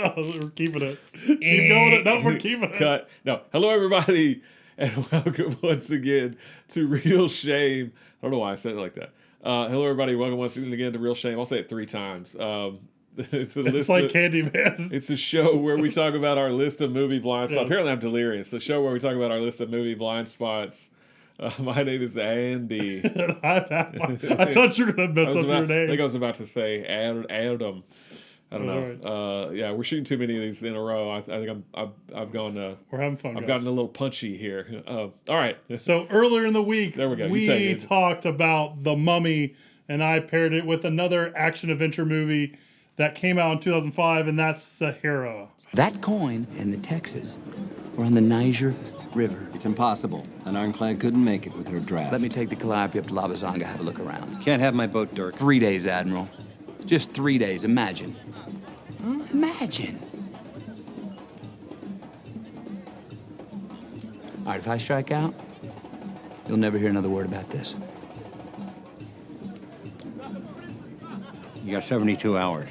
No, we're keeping it. Keep going. No, we're keeping it. Cut. No. Hello, everybody, and welcome once again to Real Shame. I don't know why I said it like that. Hello, everybody. Welcome once again to Real Shame. I'll say it 3 times. It's like Candyman. It's a show where we talk about our list of movie blind spots. Yes. Apparently, I'm delirious. The show where we talk about our list of movie blind spots. My name is Andy. I thought you were going to mess up your name. I think I was about to say Adam. I don't know. Right. Yeah, we're shooting too many of these in a row. I think I've gone. We're having fun. I've gotten a little punchy here. All right. So earlier in the week, there we go. We talked about The Mummy, and I paired it with another action adventure movie that came out in 2005, and that's Sahara. That coin and the Texas were on the Niger River. It's impossible. An ironclad couldn't make it with her draft. Let me take the Calliope up to Labazanga, have a look around. Can't have my boat, Dirk. 3 days, Admiral. Just 3 days, imagine. Imagine. All right, if I strike out, you'll never hear another word about this. You got 72 hours.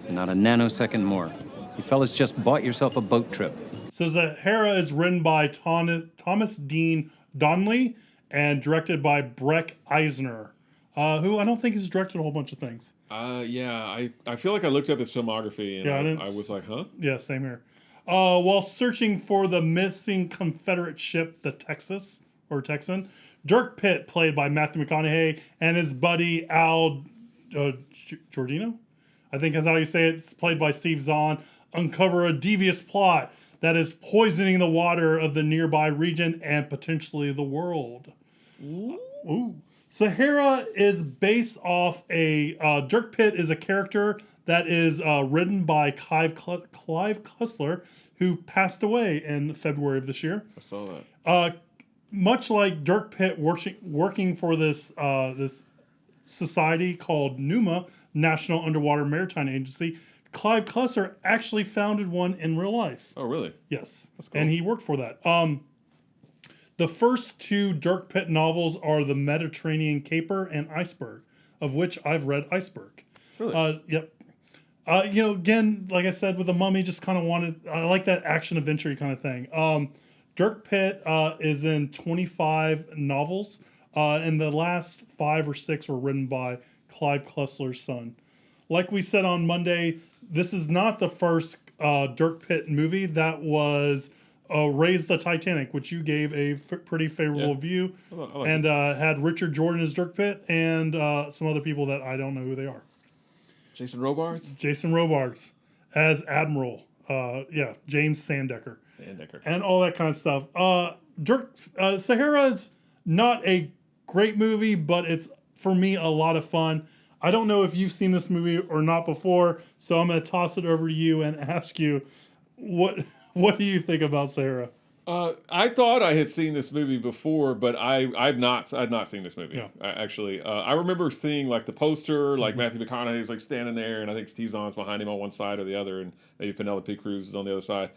And not a nanosecond more. You fellas just bought yourself a boat trip. So Sahara is written by Thomas Dean Donnelly and directed by Breck Eisner, who I don't think has directed a whole bunch of things. Yeah, I feel like I looked up his filmography and I was like, huh? Yeah, same here. While searching for the missing Confederate ship, the Texan, Dirk Pitt, played by Matthew McConaughey, and his buddy Al Giordino, I think that's how you say it, it's played by Steve Zahn, uncover a devious plot that is poisoning the water of the nearby region and potentially the world. Ooh. Sahara is based off Dirk Pitt is a character that is written by Clive Cussler, who passed away in February of this year. I saw that. Much like Dirk Pitt working for this society called NUMA, National Underwater Maritime Agency, Clive Cussler actually founded one in real life. Oh, really? Yes. That's cool. And he worked for that. The first 2 Dirk Pitt novels are The Mediterranean Caper and Iceberg, of which I've read Iceberg. Really? Yep. Again, like I said, with The Mummy, just kind of I like that action adventure kind of thing. Dirk Pitt is in 25 novels, and the last 5 or 6 were written by Clive Cussler's son. Like we said on Monday, this is not the first Dirk Pitt movie that was Raise the Titanic, which you gave a pretty favorable view, and had Richard Jordan as Dirk Pitt and some other people that I don't know who they are. Jason Robards as Admiral. James Sandecker. And all that kind of stuff. Sahara is not a great movie, but it's, for me, a lot of fun. I don't know if you've seen this movie or not before, so I'm going to toss it over to you and ask you, what do you think about Sahara? I thought I had seen this movie before, but I'd not seen this movie. Yeah. I remember seeing like the poster, like Matthew McConaughey's like standing there, and I think Steve Zahn's behind him on one side or the other, and maybe Penelope Cruz is on the other side.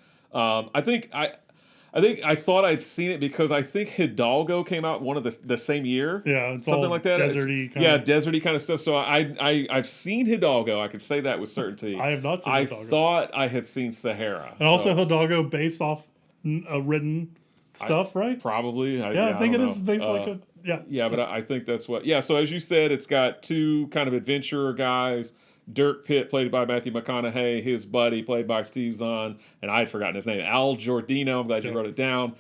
I thought I'd seen it because I think Hidalgo came out one of the same year. Yeah, it's something all like that. Deserty deserty kind of stuff. So I've seen Hidalgo. I can say that with certainty. I have not seen Hidalgo. I thought I had seen Sahara. And also Hidalgo based off written stuff, right? Probably. I think it is based like a... Yeah. Yeah, but I think that's what... Yeah, so as you said, it's got 2 kind of adventurer guys. Dirk Pitt, played by Matthew McConaughey, his buddy, played by Steve Zahn, and I had forgotten his name, Al Giordino. I'm glad you wrote it down.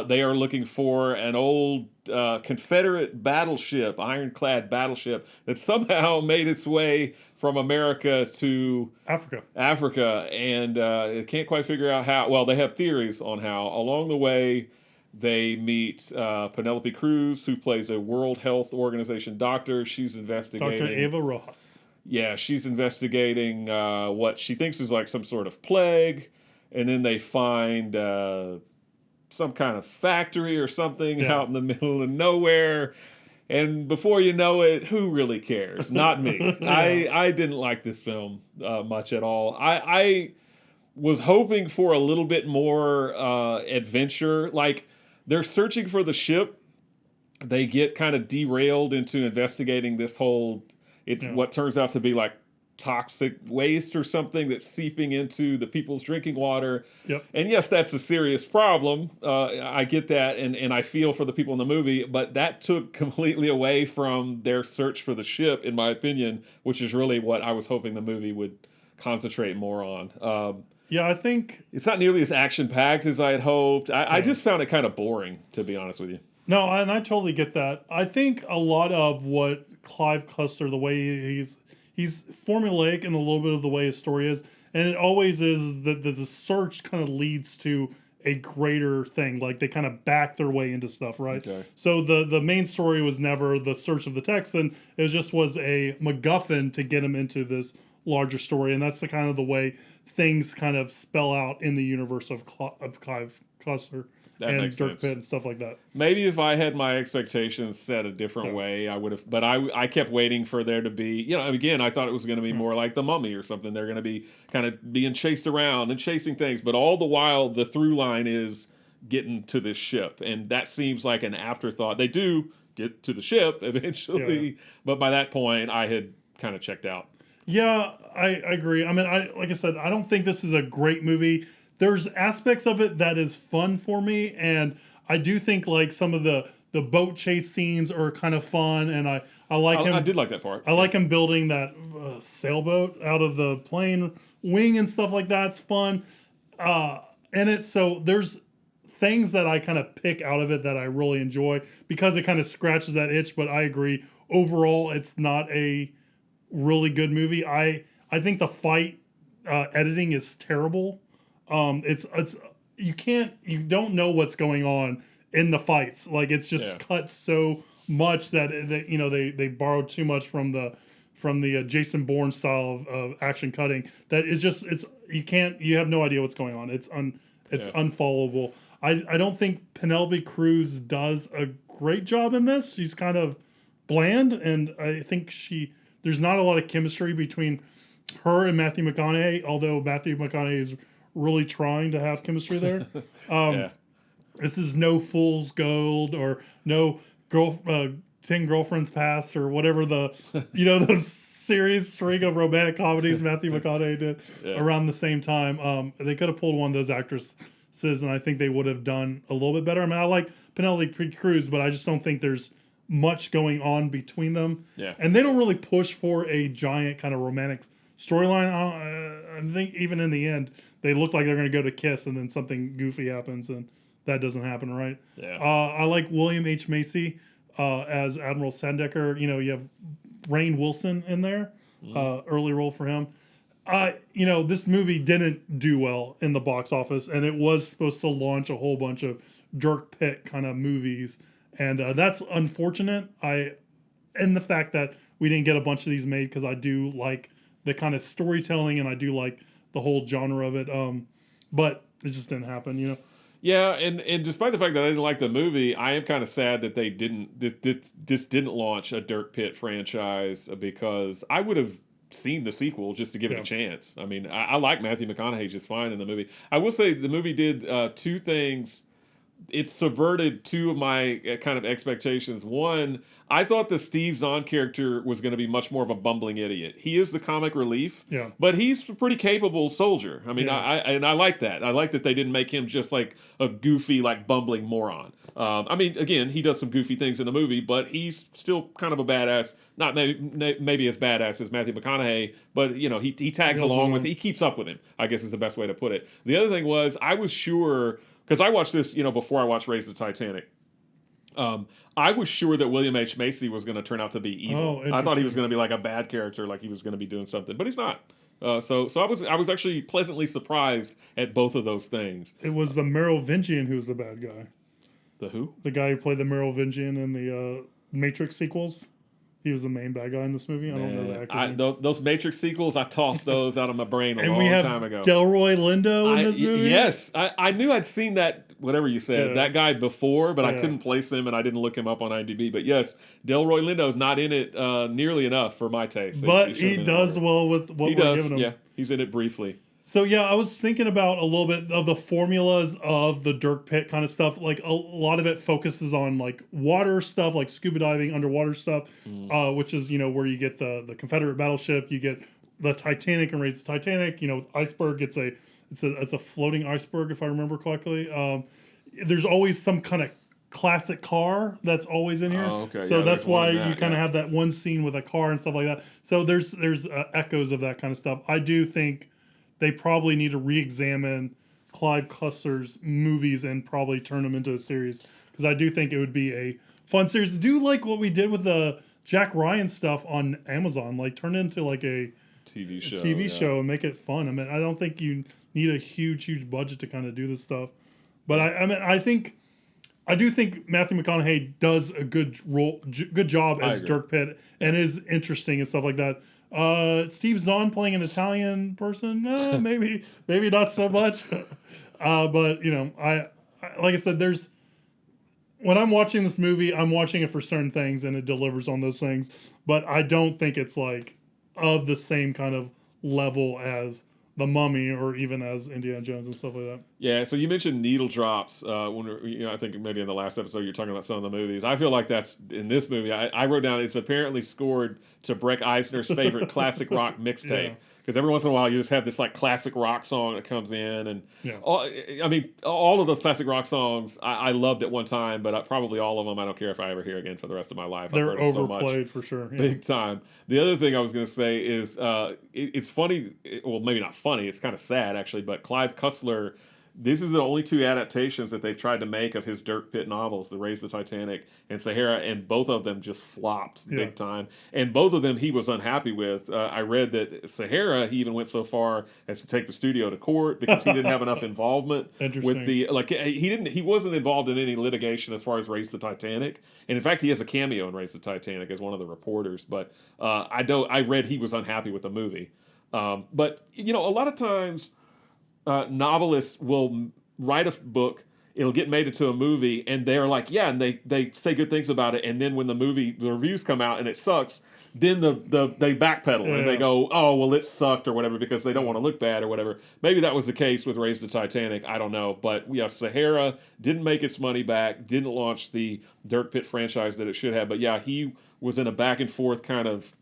They are looking for an old Confederate battleship, ironclad battleship, that somehow made its way from America to Africa, and it can't quite figure out how. Well, they have theories on how. Along the way, they meet Penelope Cruz, who plays a World Health Organization doctor. She's investigating... Dr. Eva Rojas. Yeah, she's investigating what she thinks is like some sort of plague, and then they find some kind of factory or something out in the middle of nowhere, and before you know it, who really cares? Not me. I didn't like this film much at all. I was hoping for a little bit more adventure. Like, they're searching for the ship. They get kind of derailed into investigating this whole... what turns out to be like toxic waste or something that's seeping into the people's drinking water. Yep. And yes, that's a serious problem. I get that, and I feel for the people in the movie, but that took completely away from their search for the ship, in my opinion, which is really what I was hoping the movie would concentrate more on. Yeah, I think it's not nearly as action-packed as I had hoped. I just found it kind of boring, to be honest with you. no, and I totally get that. I think a lot of what Clive Cussler, the way he's formulaic in a little bit of the way his story is, and it always is that the search kind of leads to a greater thing. Like they kind of back their way into stuff, right? Okay. So the main story was never the search of the Texan. It just was a MacGuffin to get him into this larger story, and that's the kind of the way things kind of spell out in the universe of Clive Cussler That and makes Dirk sense. Pitt and stuff like that. Maybe if I had my expectations set a different way, I would have. But I kept waiting for there to be, again, I thought it was going to be more like The Mummy or something. They're going to be kind of being chased around and chasing things. But all the while, the through line is getting to this ship. And that seems like an afterthought. They do get to the ship eventually. But by that point, I had kind of checked out. Yeah, I agree. I mean, like I said, I don't think this is a great movie. There's aspects of it that is fun for me, and I do think like some of the boat chase scenes are kind of fun, and I like him. I did like that part. I like him building that sailboat out of the plane wing and stuff like that. It's fun. So there's things that I kind of pick out of it that I really enjoy because it kind of scratches that itch. But I agree, overall, it's not a really good movie. I think the fight editing is terrible. It's you don't know what's going on in the fights. Like it's just cut so much that they borrowed too much from the Jason Bourne style of action cutting that you have no idea what's going on. It's unfollowable. I don't think Penelope Cruz does a great job in this. She's kind of bland, and I think there's not a lot of chemistry between her and Matthew McConaughey, although Matthew McConaughey is really trying to have chemistry there. This is no Fool's Gold or no 10 Girlfriends Past or whatever those series string of romantic comedies Matthew McConaughey did around the same time. They could have pulled one of those actresses, and I think they would have done a little bit better. I mean, I like Penelope Cruz, but I just don't think there's much going on between them. Yeah. And they don't really push for a giant kind of romantic storyline. I think even in the end, they look like they're going to go to kiss, and then something goofy happens, and that doesn't happen, right? Yeah. I like William H. Macy as Admiral Sandecker. You have Rainn Wilson in there, early role for him. This movie didn't do well in the box office, and it was supposed to launch a whole bunch of Dirk Pitt kind of movies, and that's unfortunate. And the fact that we didn't get a bunch of these made, because I do like the kind of storytelling, and I do like the whole genre of it. But it just didn't happen, Yeah, and despite the fact that I didn't like the movie, I am kind of sad that they didn't launch a Dirk Pitt franchise, because I would have seen the sequel just to give it a chance. I mean, I like Matthew McConaughey just fine in the movie. I will say the movie did two things. It subverted two of my kind of expectations. One, I thought the Steve Zahn character was going to be much more of a bumbling idiot. He is the comic relief, but he's a pretty capable soldier. I mean, I like that. I like that they didn't make him just like a goofy, like bumbling moron. I mean, again, he does some goofy things in the movie, but he's still kind of a badass. Not maybe as badass as Matthew McConaughey, but he tags along with. He keeps up with him, I guess is the best way to put it. The other thing was, I was sure, because I watched this, before I watched Raise the Titanic. I was sure that William H. Macy was going to turn out to be evil. I thought he was going to be like a bad character, like he was going to be doing something, but he's not. So I was actually pleasantly surprised at both of those things. It was the Merovingian who was the bad guy. The who? The guy who played the Merovingian in the Matrix sequels. He was the main bad guy in this movie. I don't know the actor's name. Those Matrix sequels, I tossed those out of my brain a long time ago. Delroy Lindo in this movie? Yes. I knew I'd seen that, whatever you said, that guy before, but I couldn't place him, and I didn't look him up on IMDb. But yes, Delroy Lindo's not in it nearly enough for my taste. But he does well with what we're giving him. Yeah, he's in it briefly. So yeah, I was thinking about a little bit of the formulas of the Dirk Pitt kind of stuff. Like a lot of it focuses on like water stuff, like scuba diving, underwater stuff, which is where you get the Confederate battleship, you get the Titanic and Raise the Titanic. You know, iceberg. It's a floating iceberg, if I remember correctly. There's always some kind of classic car that's always in here. Oh, okay. So Yeah, that's there's one why in that, you kind of yeah. have that one scene with a car and stuff like that. So there's echoes of that kind of stuff. I do think they probably need to re-examine Clive Cussler's movies and probably turn them into a series, because I do think it would be a fun series. Do like what we did with the Jack Ryan stuff on Amazon, like turn it into like a TV show and make it fun. I mean, I don't think you need a huge budget to kind of do this stuff, but I do think Matthew McConaughey does a good job as Dirk Pitt and is interesting and stuff like that. Steve Zahn playing an Italian person, maybe not so much. But you know, I like I said, when I'm watching this movie, I'm watching it for certain things and it delivers on those things. But I don't think it's like of the same kind of level as The Mummy or even as Indiana Jones and stuff like that. Yeah, so you mentioned needle drops. I think maybe in the last episode you're talking about some of the movies. I feel like that's in this movie. I wrote down it's apparently scored to Breck Eisner's favorite classic rock mixtape. Because every once in a while you just have this like classic rock song that comes in, and all of those classic rock songs I loved at one time, but probably all of them I don't care if I ever hear again for the rest of my life. They're I've heard them overplayed so much, for sure. Yeah. big time. The other thing I was going to say is it's funny. Well, maybe not funny. It's kind of sad actually. But Clive Cussler. This is the only two adaptations that they've tried to make of his Dirk Pitt novels, The Raise the Titanic and Sahara, and both of them just flopped big time. And both of them he was unhappy with. I read that Sahara, he even went so far as to take the studio to court because he didn't have enough involvement with he wasn't involved in any litigation as far as Raise the Titanic. And in fact, he has a cameo in Raise the Titanic as one of the reporters. But I read he was unhappy with the movie. But you know, a lot of times. Novelists will write a book, it'll get made into a movie, and they're like, yeah, and they say good things about it, and then when the reviews come out and it sucks, then they backpedal and they go, oh, well, it sucked or whatever because they don't want to look bad or whatever. Maybe that was the case with Raise the Titanic. I don't know. But yeah, Sahara didn't make its money back, didn't launch the Dirk Pitt franchise that it should have. But yeah, he was in a back and forth kind of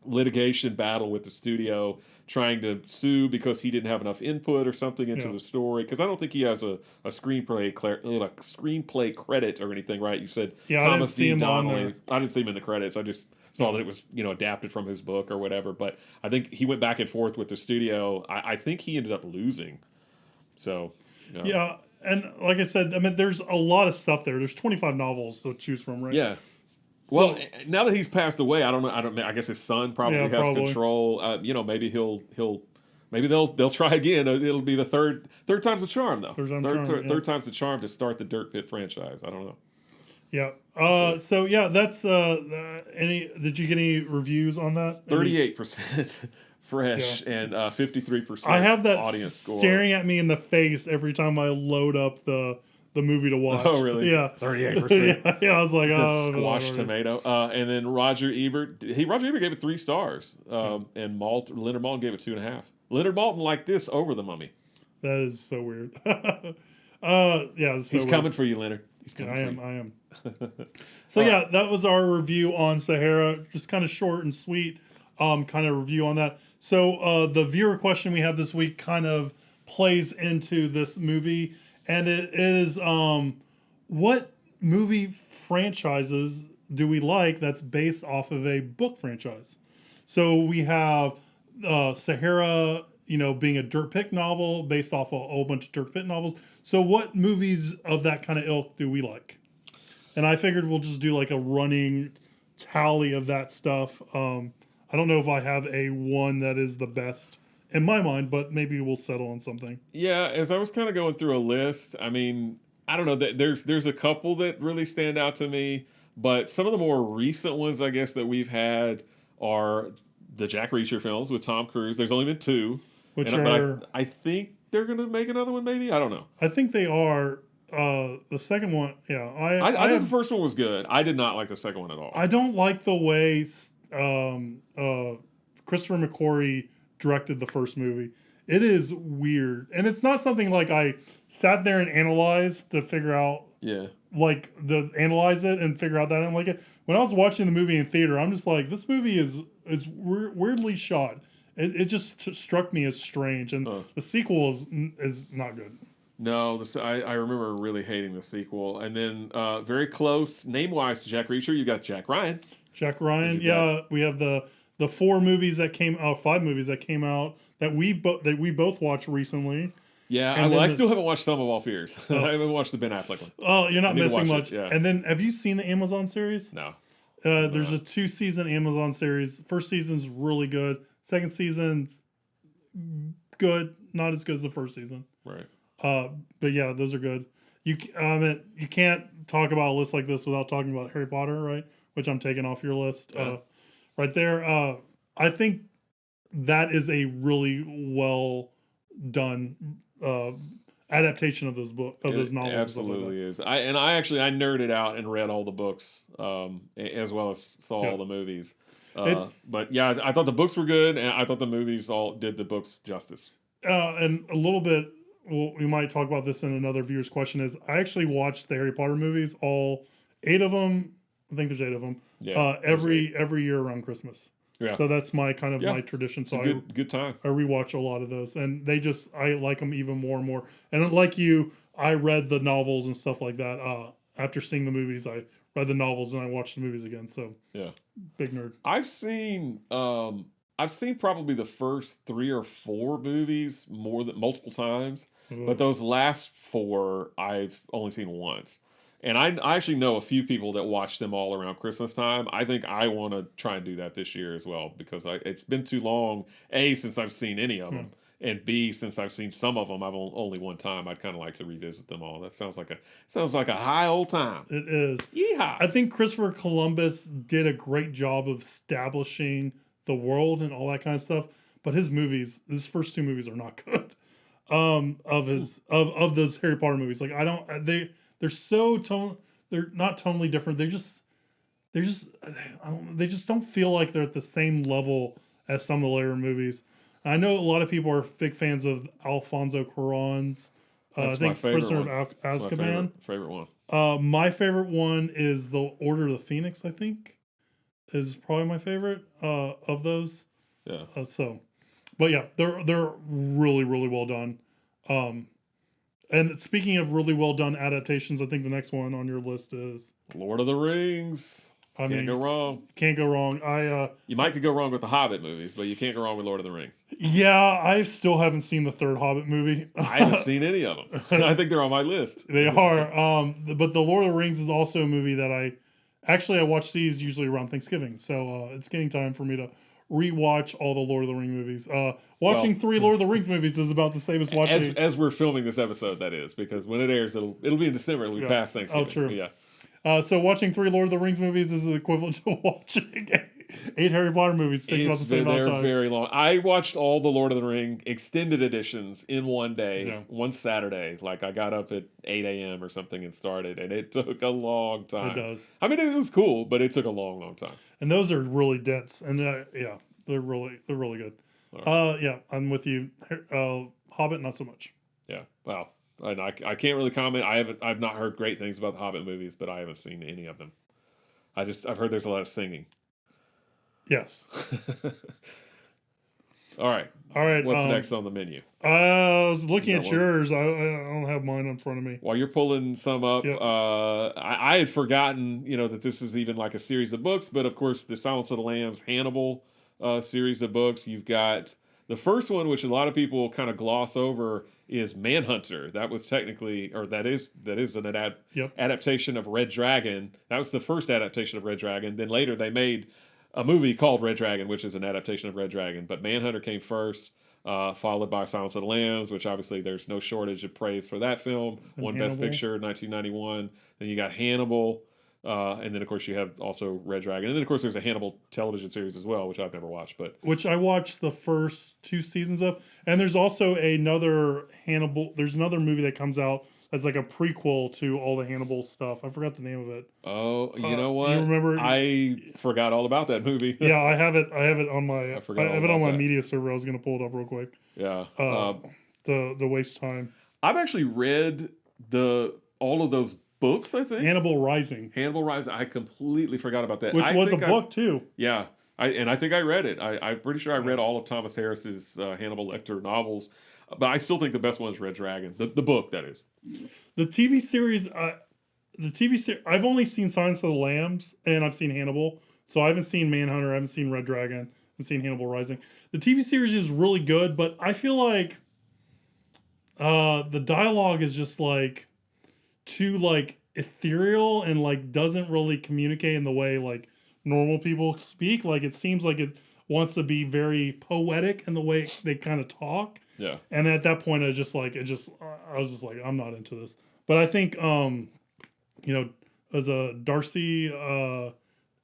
litigation battle with the studio, trying to sue because he didn't have enough input or something into the story. Because I don't think he has a screenplay credit or anything, right? You said Thomas D. Donnelly. I didn't see him in the credits. I just saw that it was adapted from his book or whatever. But I think he went back and forth with the studio. I think he ended up losing. So yeah, and like I said, I mean, there's a lot of stuff there. There's 25 novels to choose from, right? Yeah. Well, now that he's passed away, I don't know. I guess his son probably has control. Maybe maybe they'll try again. It'll be the third time's the charm, though. Third time's the charm to start the Dirk Pitt franchise. I don't know. Yeah. So yeah, that's did you get any reviews on that? 38% fresh and 53%. I have that audience score staring at me in the face every time I load up the movie to watch. Oh, really? Yeah. 38%. Yeah, I was like, the squash tomato. And then Roger Ebert gave it 3 stars. And Leonard Maltin gave it 2.5. Leonard Maltin liked this over The Mummy. That is so weird. He's coming for you, Leonard. He's coming for you. I am. So yeah, that was our review on Sahara. Just kind of short and sweet kind of review on that. So the viewer question we have this week kind of plays into this movie. And it is, what movie franchises do we like that's based off of a book franchise? So we have Sahara, being a Dirk Pitt novel based off a whole bunch of Dirk Pitt novels. So what movies of that kind of ilk do we like? And I figured we'll just do like a running tally of that stuff. I don't know if I have a one that is the best in my mind, but maybe we'll settle on something. Yeah, as I was kind of going through a list, I mean, I don't know. There's a couple that really stand out to me, but some of the more recent ones, I guess, that we've had are the Jack Reacher films with Tom Cruise. There's only been 2. But I think they're going to make another one, maybe? I don't know. I think they are. The second one, yeah. I think the first one was good. I did not like the second one at all. I don't like the way Christopher McQuarrie directed the first movie. It is weird. And it's not something like I sat there and analyzed to figure out, analyze it and figure out that I don't like it. When I was watching the movie in theater, I'm just like, this movie is weirdly shot. It just struck me as strange, and the sequel is not good. No, I remember really hating the sequel, and then very close name wise to Jack Reacher, you got Jack Ryan. Jack Ryan, yeah, we have the 4 movies that came out, 5 movies that came out that we both watched recently. Yeah, I still haven't watched Sum of All Fears. I haven't watched the Ben Affleck one. Oh, you're not missing much. Yeah. And then, have you seen the Amazon series? No. There's a 2-season Amazon series. First season's really good. Second season's good, not as good as the first season. Right. But yeah, those are good. You can't talk about a list like this without talking about Harry Potter, right? Which I'm taking off your list. Right there. I think that is a really well done adaptation of those those novels. It absolutely is. I nerded out and read all the books, as well as saw all the movies. But yeah, I thought the books were good, and I thought the movies all did the books justice. And a little bit, well, we might talk about this in another viewer's question. Is I actually watched the Harry Potter movies, all 8 of them. I think there's 8 of them. Yeah, every year around Christmas. Yeah. So that's my kind of my tradition. So good time. I rewatch a lot of those, and I like them even more and more. And like you, I read the novels and stuff like that. After seeing the movies, I read the novels and I watched the movies again. So yeah, big nerd. I've seen probably the first 3 or 4 movies multiple times, but those last 4 I've only seen once. And I actually know a few people that watch them all around Christmas time. I think I want to try and do that this year as well, because it's been too long, A, since I've seen any of them, and B, since I've seen some of them, I've only one time. I'd kind of like to revisit them all. That sounds like a high old time. It is. Yeehaw. I think Christopher Columbus did a great job of establishing the world and all that kind of stuff, but his first 2 movies are not good. Of those Harry Potter movies, like they're not tonally different. They just don't feel like they're at the same level as some of the later movies. I know a lot of people are big fans of Alfonso Cuarón's. I think Prisoner of Azkaban. Favorite one. My favorite one is The Order of the Phoenix. I think is probably my favorite of those. Yeah. But yeah, they're really, really well done. And speaking of really well done adaptations, I think the next one on your list is Lord of the Rings. Can't go wrong. Can't go wrong. You could go wrong with the Hobbit movies, but you can't go wrong with Lord of the Rings. Yeah, I still haven't seen the 3rd Hobbit movie. I haven't seen any of them. I think they're on my list. They are. But the Lord of the Rings is also a movie that I watch these usually around Thanksgiving. So it's getting time for me to rewatch all the Lord of the Rings movies. Watching 3 Lord of the Rings movies is about the same as watching. As we're filming this episode, that is, because when it airs, it'll be in December. It'll be past Thanksgiving. Oh, true. Yeah. So watching 3 Lord of the Rings movies is the equivalent to watching 8 Harry Potter movies. Takes about the same amount of time. They're very long. I watched all the Lord of the Ring extended editions in one day, one Saturday. Like I got up at 8 a.m. or something and started, and it took a long time. It does. I mean, it was cool, but it took a long, long time. And those are really dense, and they're really good. Right. I'm with you. Hobbit, not so much. Yeah. Wow. And I can't really comment. I've not heard great things about the Hobbit movies, but I haven't seen any of them. I've heard there's a lot of singing. Yes. All right. What's next on the menu? I was looking at yours. I don't have mine in front of me. While you're pulling some up, yep. I had forgotten, that this is even like a series of books. But of course, the Silence of the Lambs, Hannibal series of books. You've got the first one, which a lot of people kind of gloss over, is Manhunter. That was technically, or that is an adaptation of Red Dragon. That was the first adaptation of Red Dragon. Then later they made a movie called Red Dragon, which is an adaptation of Red Dragon. But Manhunter came first, followed by Silence of the Lambs, which obviously there's no shortage of praise for that film. And Won Best Picture, 1991. Then you got Hannibal. And then, of course, you have also Red Dragon. And then, of course, there's a Hannibal television series as well, which I've never watched. Which I watched the first 2 seasons of. And there's also another Hannibal. There's another movie that comes out that's like a prequel to all the Hannibal stuff. I forgot the name of it. Oh, you know what? You remember? I forgot all about that movie. Yeah, I have it on my. I have it on my that. media server. I was going to pull it up real quick. Yeah. The waste time. I've actually read all of those books, I think. Hannibal Rising. I completely forgot about that. Which was a book, too. Yeah. I think I read it. I'm pretty sure I read all of Thomas Harris's Hannibal Lecter novels, but I still think the best one is Red Dragon, the book that is. The TV series, I've only seen Silence of the Lambs and I've seen Hannibal, so I haven't seen Manhunter, I haven't seen Red Dragon, I've seen Hannibal Rising. The TV series is really good, but I feel like the dialogue is just like too like ethereal and like doesn't really communicate in the way like normal people speak. Like it seems like it wants to be very poetic in the way they kind of talk. Yeah. And at that point, I was just like, I'm not into this. But I think, as a Darcy, as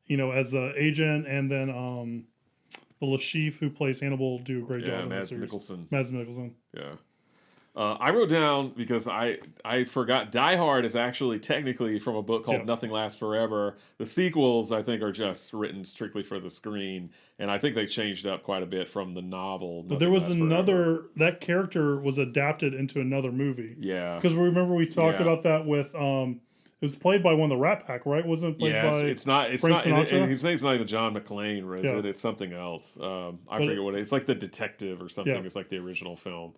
the agent, and then the Lashif who plays Hannibal do a great job in Mads the series. Mikkelsen. Mads Mikkelsen. Yeah. I wrote down, because I forgot, Die Hard is actually technically from a book called Nothing Lasts Forever. The sequels, I think, are just written strictly for the screen, and I think they changed up quite a bit from the novel. But there was that character was adapted into another movie. Yeah. Because remember we talked about that with, it was played by one of the Rat Pack, right? Wasn't it played by it's not, Sinatra? and his name's not even John McClane, is it? It's something else. I forget what it is. It's like The Detective or something. It's like the original film.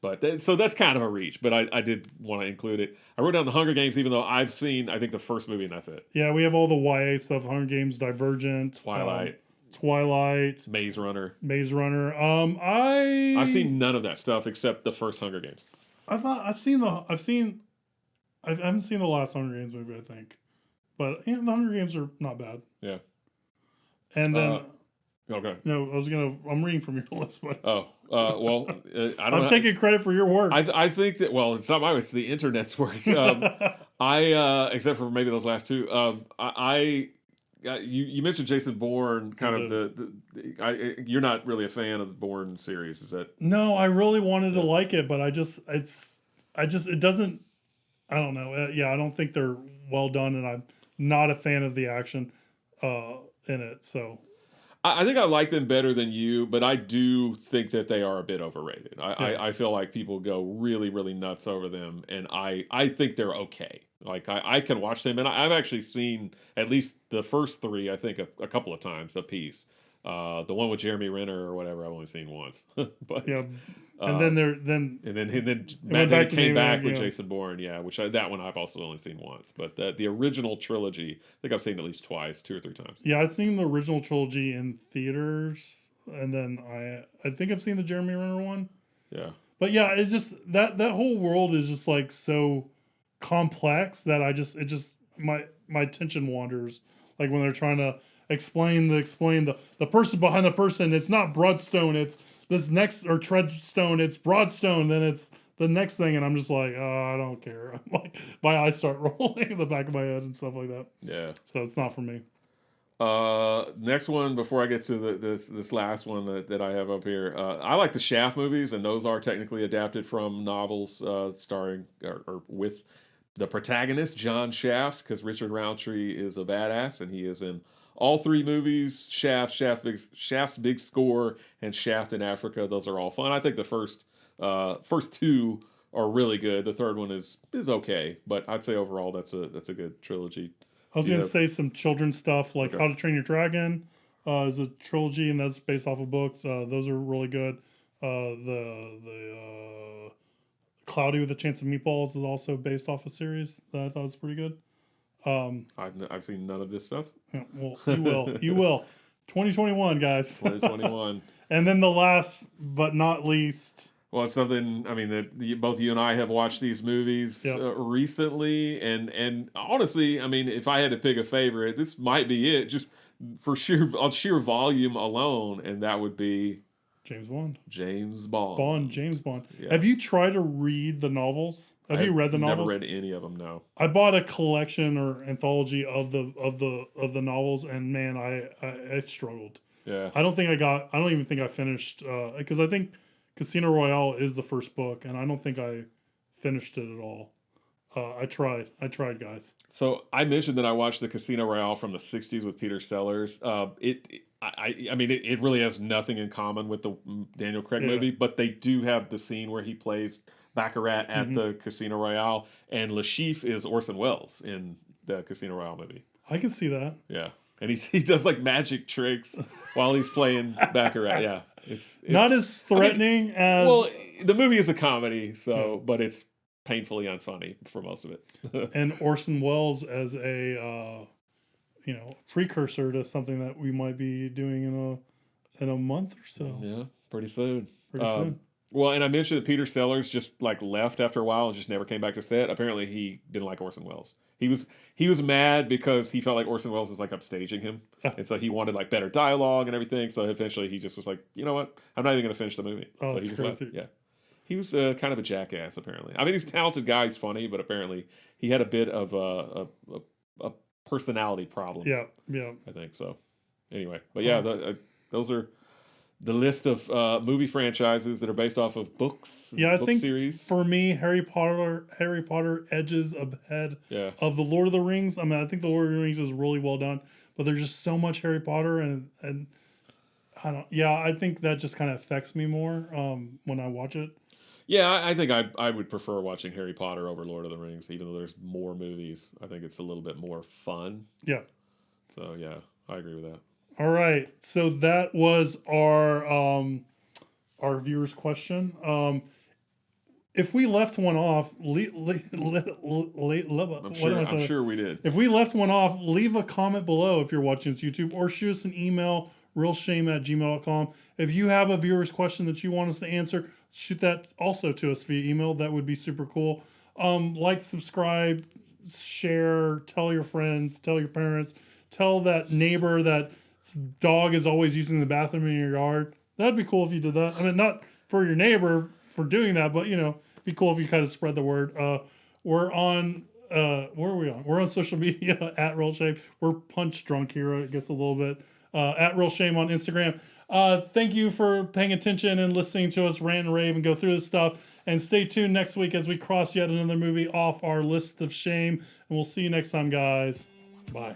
But so that's kind of a reach, but I did want to include it. I wrote down The Hunger Games, even though I've seen, I think, the first movie, and that's it. Yeah, we have all the YA stuff: Hunger Games, Divergent, Twilight, Maze Runner. I've seen none of that stuff except the first Hunger Games. I haven't seen the last Hunger Games movie, I think, but the Hunger Games are not bad. Yeah, and then. Okay. No, I'm reading from your list, but I'm taking credit for your work. I think that, it's not my work, it's the internet's work. Except for maybe those last two. You mentioned Jason Bourne, kind of you're not really a fan of the Bourne series, is that? No, I really wanted to like it, but it doesn't. I don't know. I don't think they're well done, and I'm not a fan of the action in it. So. I think I like them better than you, but I do think that they are a bit overrated. I feel like people go really, really nuts over them, and I think they're okay. Like, I can watch them, and I've actually seen at least the first three, I think, a couple of times a piece. The one with Jeremy Renner or whatever, I've only seen once. But and then Matt Damon came back with Jason Bourne, which that one I've also only seen once. But the original trilogy, I think I've seen at least twice, 2 or 3 times. Yeah, I've seen the original trilogy in theaters, and then I think I've seen the Jeremy Renner one. Yeah. But yeah, it just that whole world is just like so complex that my attention wanders. Like when they're trying to explain the person behind the person. It's not Broadstone. It's this next, or Treadstone. It's Broadstone. Then it's the next thing, and I'm just like, I don't care. I'm like, my eyes start rolling in the back of my head and stuff like that. Yeah. So it's not for me. Next one, before I get to this last one that I have up here, I like the Shaft movies, and those are technically adapted from novels starring or with the protagonist, John Shaft, because Richard Roundtree is a badass, and he is in all 3 movies, Shaft's Big Score, and Shaft in Africa. Those are all fun. I think the first 2 are really good. The third one is okay, but I'd say overall that's a good trilogy. I was going to say some children's stuff, like How to Train Your Dragon is a trilogy, and that's based off of books. Those are really good. The Cloudy with a Chance of Meatballs is also based off a series that I thought was pretty good. I've seen none of this stuff. Yeah, well, you will. 2021, guys. 2021. And then the last but not least. Well, it's something, I mean, that both you and I have watched these movies recently. And honestly, I mean, if I had to pick a favorite, this might be it, just for sheer volume alone. And that would be James Bond. James Bond. Yeah. Have you tried to read the novels? Have you read the novels? Never read any of them. No. I bought a collection or anthology of the novels, and man, I struggled. Yeah. I don't even think I finished because I think Casino Royale is the first book, and I don't think I finished it at all. I tried, guys. So I mentioned that I watched the Casino Royale from the '60s with Peter Sellers. I mean, it really has nothing in common with the Daniel Craig movie, but they do have the scene where he plays Baccarat at the Casino Royale, and Lashif is Orson Welles in the Casino Royale movie. I can see that. Yeah. and he does like magic tricks while he's playing baccarat. Yeah, it's not as threatening as. Well, the movie is a comedy, but it's painfully unfunny for most of it. And Orson Welles as a precursor to something that we might be doing in a month or so. Yeah, pretty soon. Pretty soon. Well, and I mentioned that Peter Sellers just like left after a while and just never came back to set. Apparently, he didn't like Orson Welles. He was mad because he felt like Orson Welles was like upstaging him, and so he wanted like better dialogue and everything. So eventually, he just was like, you know what, I'm not even going to finish the movie. Oh, so that's he just crazy. left. Yeah, he was kind of a jackass. Apparently, I mean, he's a talented guy. He's funny, but apparently, he had a bit of a personality problem. Yeah. I think so. Anyway, but yeah, those are the list of movie franchises that are based off of books. Yeah, I book think series. For me, Harry Potter edges ahead of the Lord of the Rings. I mean, I think the Lord of the Rings is really well done, but there's just so much Harry Potter, and I don't. Yeah, I think that just kind of affects me more when I watch it. Yeah, I think I would prefer watching Harry Potter over Lord of the Rings, even though there's more movies. I think it's a little bit more fun. Yeah. So yeah, I agree with that. All right, so that was our viewers' question. If we left one off, I'm sure we did. If we left one off, leave a comment below if you're watching this YouTube, or shoot us an email, realshame@gmail.com. If you have a viewer's question that you want us to answer, shoot that also to us via email. That would be super cool. Like, subscribe, share, tell your friends, tell your parents, tell that neighbor that dog is always using the bathroom in your yard. That'd be cool if you did that. I mean, not for your neighbor for doing that, but it'd be cool if you kind of spread the word. We're on where are we on? We're on social media at Real Shame. We're punch drunk here. It gets a little bit at Real Shame on Instagram. Thank you for paying attention and listening to us rant and rave and go through this stuff. And stay tuned next week as we cross yet another movie off our list of shame. And we'll see you next time, guys. Bye.